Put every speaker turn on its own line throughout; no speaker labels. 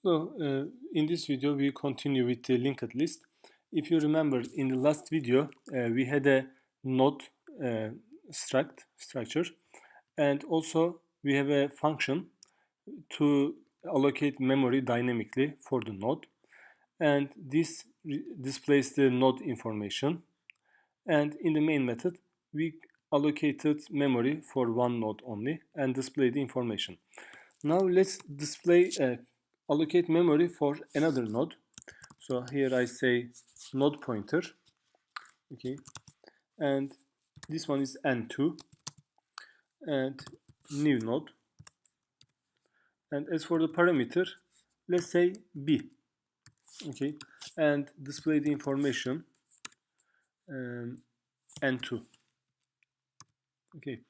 So, in this video, we continue with the linked list. If you remember, in the last video, we had a node uh, structure, and also we have a function to allocate memory dynamically for the node, and this displays the node information. And in the main method, we allocated memory for one node only and display the information. Now let's display allocate memory for another node. So here I say node pointer, okay, and this one is n2 and new node. And as for the parameter, let's say b, okay, and display the information n2. Okay,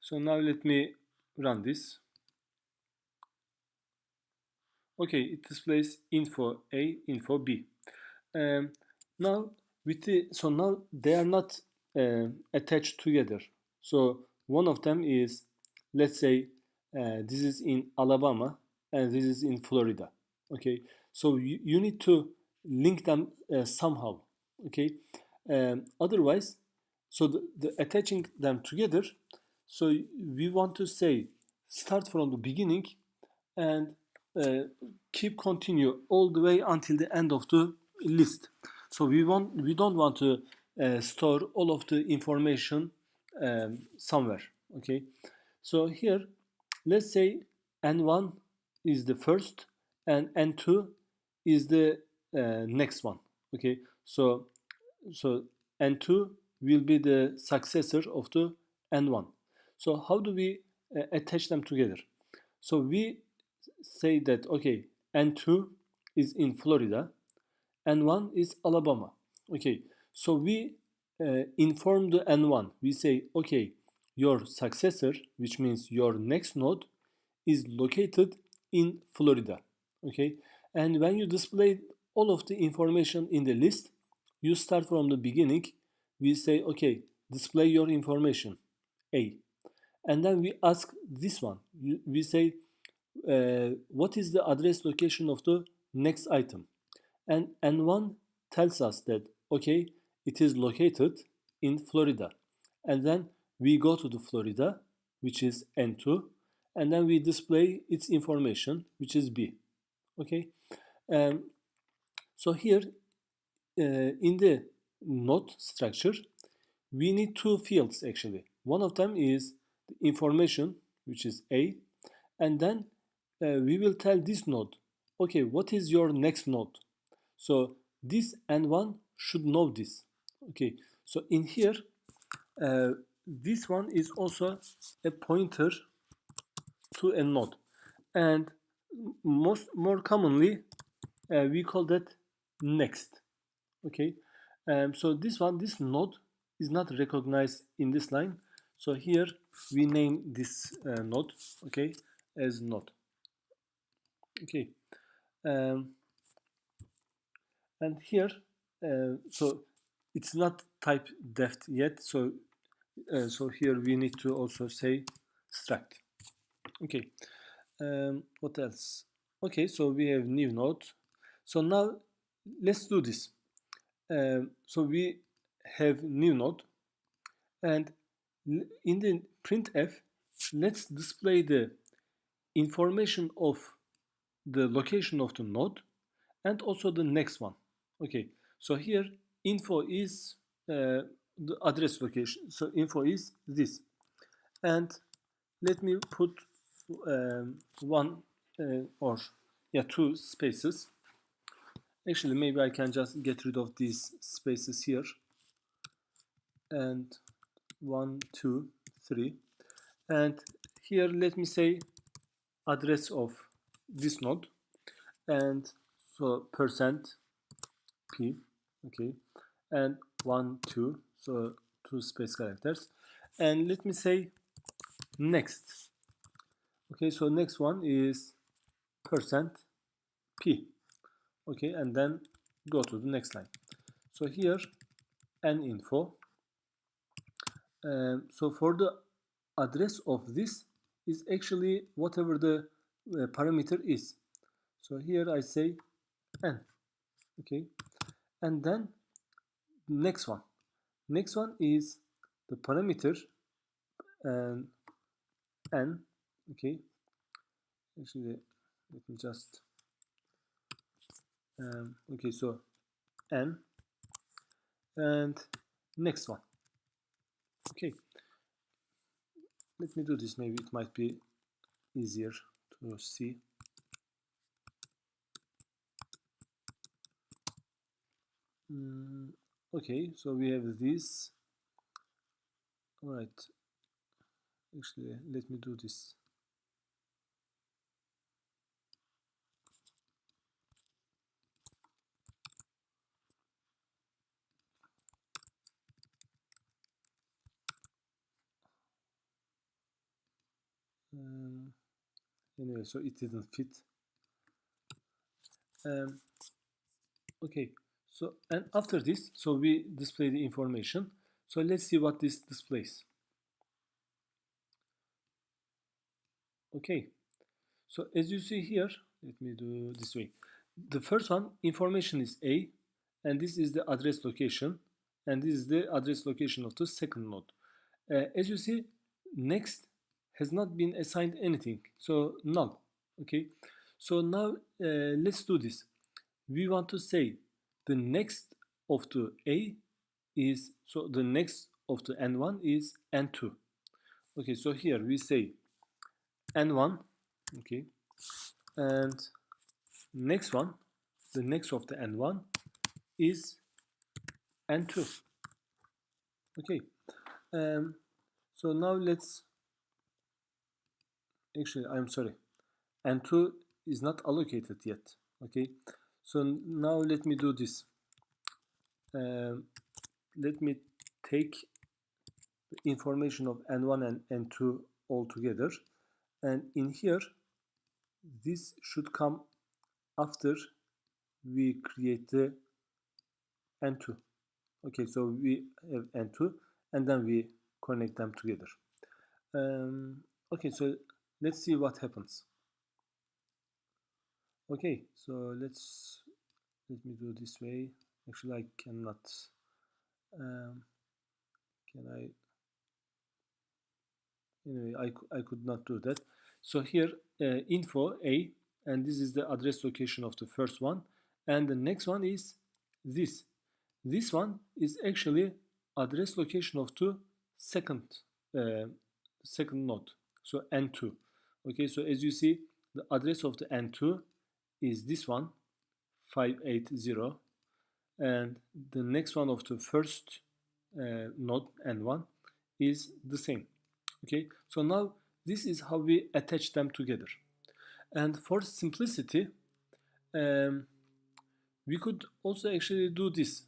so now let me run this. Okay, it displays info A, info B. Um, now now they are not attached together. So one of them is, let's say, this is in Alabama and this is in Florida. Okay, so you need to link them somehow. Okay, otherwise, so the attaching them together. So we want to say start from the beginning and uh, keep continue all the way until the end of the list. So we don't want to store all of the information somewhere. Okay, so here let's say n1 is the first and n2 is the next one. Okay, so n2 will be the successor of the n1. So how do we attach them together? So we say that, okay, n2 is in Florida, n1 is Alabama. Okay, so we inform the n1. We say, okay, your successor, which means your next node, is located in Florida. Okay, and when you display all of the information in the list, you start from the beginning. We say, okay, display your information, A, and then we ask this one. We say, what is the address location of the next item? And N1 tells us that, okay, it is located in Florida. And then we go to the Florida, which is N2, and then we display its information, which is B. Okay, um, so here in the node structure, we need two fields actually. One of them is the information, which is A, and then we will tell this node, okay, what is your next node? So this N1 should know this. Okay, so in here, uh, this one is also a pointer to a node, and more commonly we call that next. Okay, so this node is not recognized in this line. So here we name this node, okay, as node. Okay, um, and here, so it's not type def yet. So here we need to also say struct. Okay, what else? Okay, so we have new node. So now let's do this. So we have new node, and in the printf, let's display the information of the location of the node and also the next one. Okay, so here info is the address location. So info is this, and let me put one or yeah, two spaces. Actually, maybe I can just get rid of these spaces here, and 1, 2, 3, and here let me say address of this node, and so percent p, okay, and 1, 2, so two space characters, and let me say next. Okay, so next one is percent p, okay, and then go to the next line. So here n info, so for the address of this is actually whatever the parameter is. So here I say n. Okay, and then next one is the parameter and n. Okay, actually let me just okay, so n and next one. Okay, let me do this, maybe it might be easier to see. Okay, so we have this. All right, actually let me do this. Anyway, so it didn't fit. Okay, so and after this, so we display the information. So let's see what this displays. Okay, so as you see here, let me do this way. The first one, information is A, and this is the address location, and this is the address location of the second node. As you see, next has not been assigned anything, so null. Okay, so now let's do this. We want to say the next of the A is, so the next of the N1 is N2. Okay, so here we say N1, okay, and next one, the next of the N1 is N2. Okay, so now let's, actually I'm sorry, N2 is not allocated yet. Okay, so now let me do this. Let me take the information of N1 and N2 all together, and in here this should come after we create the N2. Okay, so we have N2 and then we connect them together. Okay, so let's see what happens. Okay, so let me do this way. Actually I cannot, can I, anyway I could not do that. So here info A, and this is the address location of the first one, and the next one is this. This one is actually address location of the second uh, second node, so N2. Okay, so as you see, the address of the N2 is this one, 580, and the next one of the first node N1 is the same. Okay, so now this is how we attach them together. And for simplicity, we could also actually do this.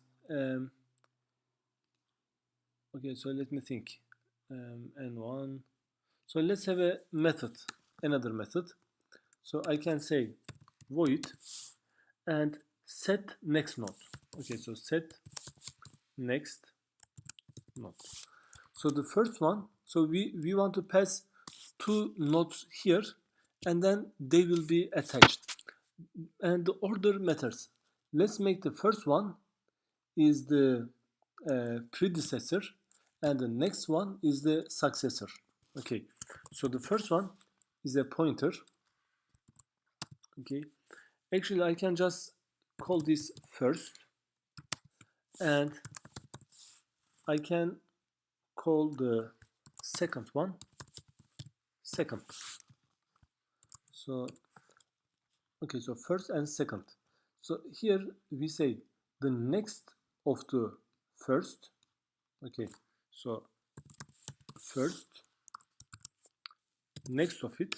Okay, so let me think. N1. So let's have a method, another method. So I can say void and set next node. Okay, so set next node. So the first one, so we want to pass two nodes here, and then they will be attached. And the order matters. Let's make the first one is the predecessor, and the next one is the successor. Okay, so the first one is a pointer. Okay, actually I can just call this first, and I can call the second one second. So okay, so first and second. So here we say the next of the first. Okay, so first, next of it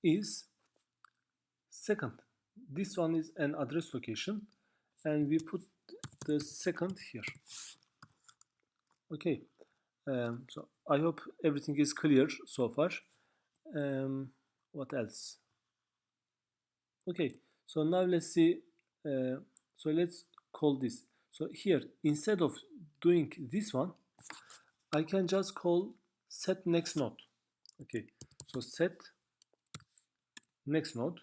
is second. This one is an address location, and we put the second here. Okay, so I hope everything is clear so far. What else? Okay, so now let's see. So let's call this. So here, instead of doing this one, I can just call set next node. Okay, so set next node.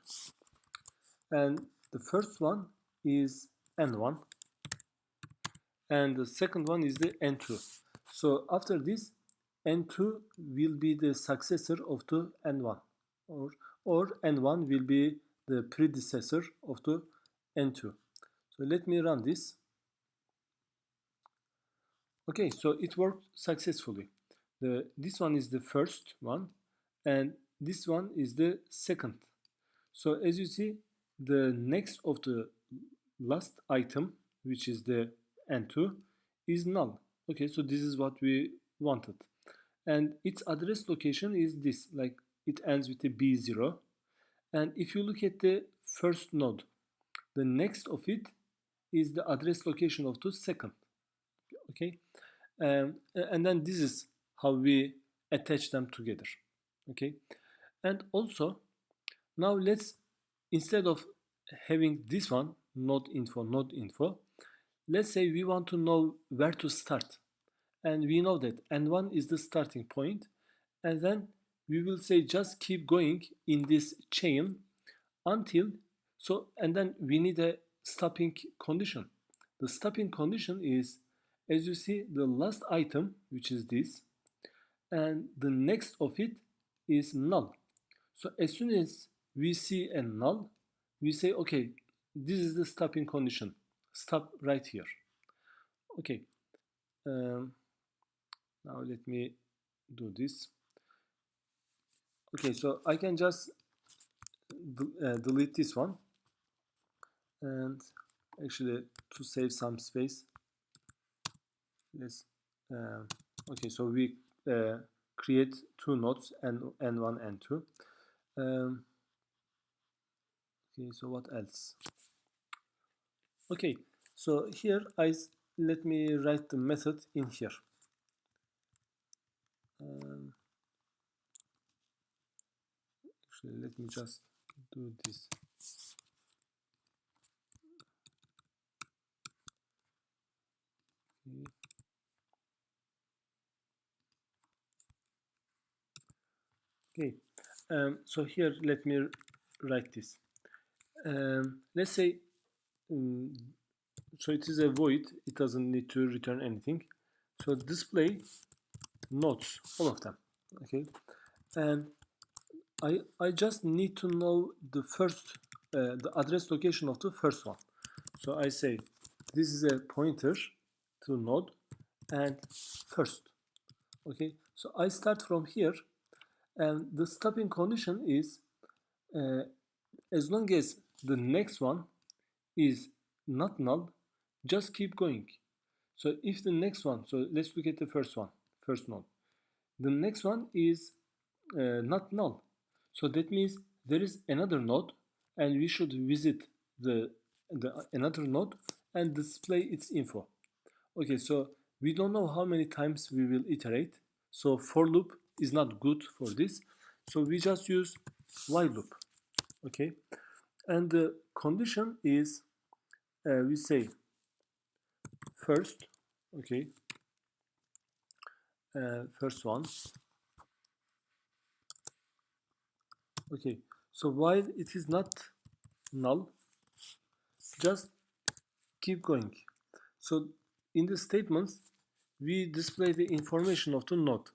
and the first one is n1 and the second one is the n2. So after this, n2 will be the successor of the n1, or, or n1 will be the predecessor of the n2. So let me run this. Okay, so it worked successfully. This one is the first one and this one is the second. So as you see, the next of the last item, which is the n2, is null. Okay, so this is what we wanted. And its address location is this, like it ends with a b0. And if you look at the first node, the next of it is the address location of the second. Okay, and then this is how we attach them together. Okay, and also now let's, instead of having this one node info, let's say we want to know where to start, and we know that n1 is the starting point, and then we will say just keep going in this chain until, so, and then we need a stopping condition. The stopping condition is, as you see, the last item, which is this, and the next of it is null. So as soon as we see a null, we say, okay, this is the stopping condition. Stop right here. Okay. Now let me do this. Okay, so I can just delete this one, and actually to save some space, let's okay, so we create two nodes, n1 and 2. Okay, so what else? Okay, so here let me write the method in here. Actually, let me just do this. Okay, so here let me write this. Let's say, so it is a void, it doesn't need to return anything. So display nodes, all of them. Okay, and I just need to know the first, the address location of the first one. So I say this is a pointer to node and first. Okay, so I start from here, and the stopping condition is as long as the next one is not null, just keep going. So if the next one, so let's look at the first one, first node. The next one is not null. So that means there is another node, and we should visit the another node and display its info. Okay, so we don't know how many times we will iterate. So for loop is not good for this. So we just use while loop. Okay, and the condition is we say first. Okay, first one. Okay, so while it is not null, just keep going. So in the statements, we display the information of the node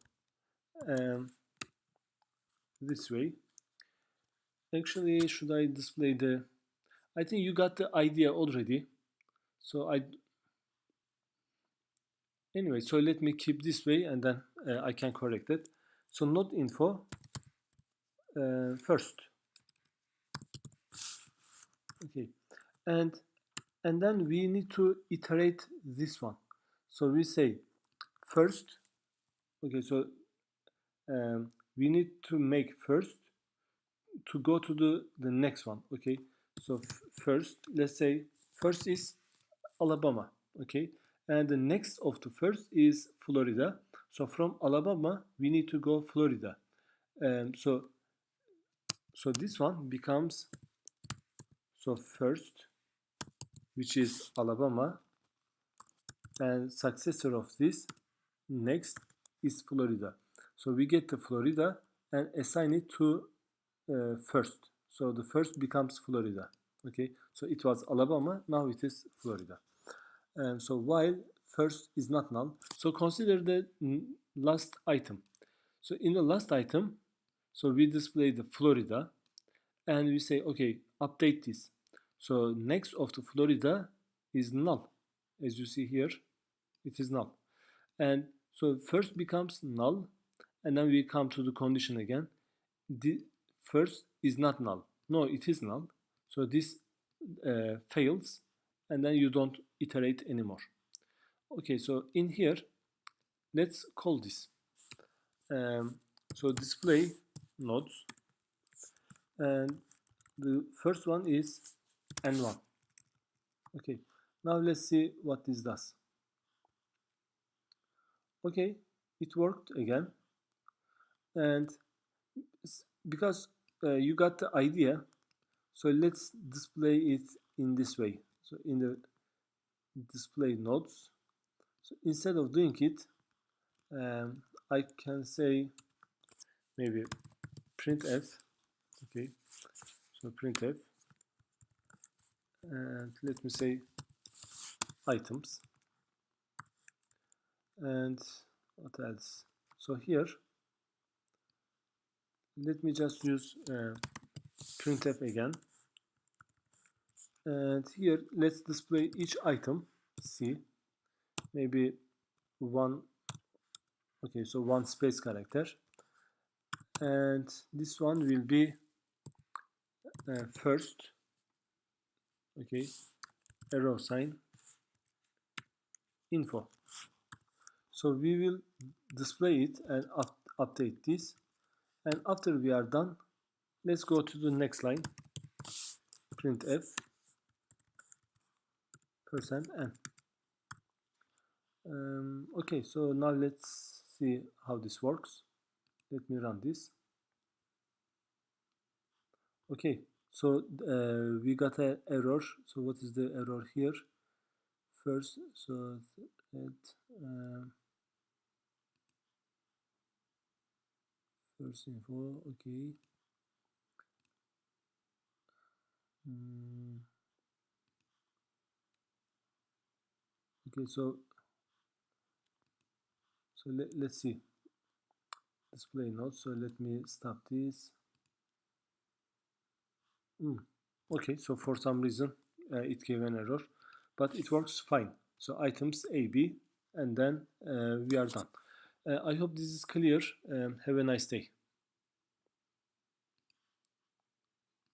this way. Actually, should I display the, I think you got the idea already. So anyway, so let me keep this way, and then I can correct it. So node info first. Okay, and then we need to iterate this one. So we say first. Okay, so we need to make first to go to the next one. Okay, so first, let's say first is Alabama. Okay, and the next of the first is Florida. So from Alabama we need to go Florida. So this one becomes, so first, which is Alabama, and successor of this next is Florida. So we get the Florida and assign it to first. So the first becomes Florida. Okay, so it was Alabama, now it is Florida. So while first is not null, so consider the last item. So in the last item, so we display the Florida and we say, okay, update this. So next of the Florida is null. As you see here, it is null. And so first becomes null, and then we come to the condition again. The first is not null. No, it is null. So this fails, and then you don't iterate anymore. Okay, so in here, let's call this. So display nodes, and the first one is n1. Okay, now let's see what this does. Okay, it worked again, and because you got the idea, so let's display it in this way. So in the display nodes, so instead of doing it, I can say maybe printf. Okay, so printf, and let me say items, and what else? So here, let me just use printf again, and here let's display each item. C, maybe one. Okay, so one space character, and this one will be first. Okay, arrow sign info. So we will display it and update this, and after we are done, let's go to the next line. Printf %n. Okay, so now let's see how this works. Let me run this. Okay, so we got an error. So what is the error here? First, so first info. Okay. Okay, so let's see display notes. So let me stop this. Okay, so for some reason it gave an error, but it works fine. So items A, B, and then we are done. I hope this is clear. Have a nice day.